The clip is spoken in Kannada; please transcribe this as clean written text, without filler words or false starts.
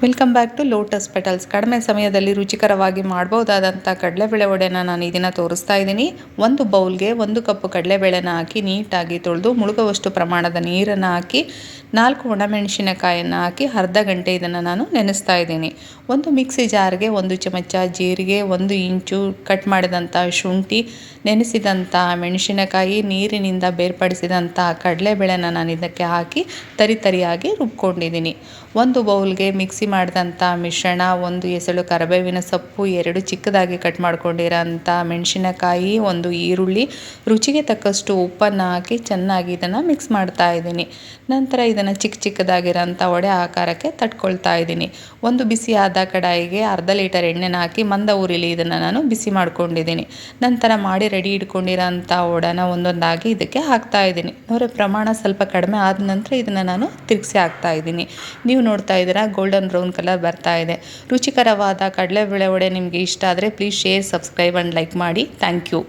Welcome back to lotus petals. ಕಡಿಮೆ ಸಮಯದಲ್ಲಿ ರುಚಿಕರವಾಗಿ ಮಾಡ್ಬೋದಾದಂಥ ಕಡಲೆಬೇಳೆ ವಡೆನ ನಾನು ಈ ದಿನ ತೋರಿಸ್ತಾ ಇದ್ದೀನಿ. ಒಂದು ಬೌಲ್ಗೆ 1 ಕಪ್ ಕಡಲೆಬೇಳೆನ ಹಾಕಿ ನೀಟಾಗಿ ತೊಳೆದು ಮುಳುಗುವಷ್ಟು ಪ್ರಮಾಣದ ನೀರನ್ನು ಹಾಕಿ 4 ಒಣಮೆಣಸಿನಕಾಯನ್ನು ಹಾಕಿ ಅರ್ಧ ಗಂಟೆ ಇದನ್ನು ನಾನು ನೆನೆಸ್ತಾ ಇದ್ದೀನಿ. ಒಂದು ಮಿಕ್ಸಿ ಜಾರ್ಗೆ 1 ಚಮಚ ಜೀರಿಗೆ, 1 ಇಂಚು ಕಟ್ ಮಾಡಿದಂಥ ಶುಂಠಿ, ನೆನೆಸಿದಂಥ ಮೆಣಸಿನಕಾಯಿ, ನೀರಿನಿಂದ ಬೇರ್ಪಡಿಸಿದಂಥ ಕಡಲೆಬೇಳೆನ ನಾನು ಇದಕ್ಕೆ ಹಾಕಿ ತರಿಯಾಗಿ ರುಬ್ಕೊಂಡಿದ್ದೀನಿ. ಒಂದು ಬೌಲ್ಗೆ ಮಿಕ್ಸಿ ಮಾಡಿದಂಥ ಮಿಶ್ರಣ, 1 ಎಸಳು ಕರಿಬೇವಿನ ಸೊಪ್ಪು, 2 ಚಿಕ್ಕದಾಗಿ ಕಟ್ ಮಾಡ್ಕೊಂಡಿರೋಂಥ ಮೆಣಸಿನಕಾಯಿ, 1 ಈರುಳ್ಳಿ, ರುಚಿಗೆ ತಕ್ಕಷ್ಟು ಉಪ್ಪನ್ನು ಹಾಕಿ ಚೆನ್ನಾಗಿ ಇದನ್ನು ಮಿಕ್ಸ್ ಮಾಡ್ತಾ ಇದ್ದೀನಿ. ನಂತರ ಇದನ್ನು ಚಿಕ್ಕದಾಗಿರೋಂಥ ವಡೆ ಆಕಾರಕ್ಕೆ ತಟ್ಕೊಳ್ತಾ ಇದ್ದೀನಿ. ಒಂದು ಬಿಸಿಯಾದ ಕಡಾಯಿಗೆ ಅರ್ಧ ಲೀಟರ್ ಎಣ್ಣೆನ ಹಾಕಿ ಮಂದ ಉರಿಲಿ ಇದನ್ನು ನಾನು ಬಿಸಿ ಮಾಡ್ಕೊಂಡಿದ್ದೀನಿ. ನಂತರ ಮಾಡಿ ರೆಡಿ ಇಟ್ಕೊಂಡಿರೋಂಥ ವಡೆನ ಒಂದೊಂದಾಗಿ ಇದಕ್ಕೆ ಹಾಕ್ತಾ ಇದ್ದೀನಿ. ಅವರ ಪ್ರಮಾಣ ಸ್ವಲ್ಪ ಕಡಿಮೆ ಆದ ನಂತರ ಇದನ್ನು ನಾನು ತಿರುಗಿಸಿ ಹಾಕ್ತಾ ಇದ್ದೀನಿ. ನೀವು ನೋಡ್ತಾ ಇದ್ದೀರಾ ಗೋಲ್ಡನ್ ಬ್ರೌನ್ ಕಲರ್ ಬರ್ತಾ ಇದೆ. ರುಚಿಕರವಾದ ಕಡಲೆಬೇಳೆ ವಡೆ ನಿಮಗೆ ಇಷ್ಟ ಆದರೆ please share, subscribe and like ಮಾಡಿ. Thank you.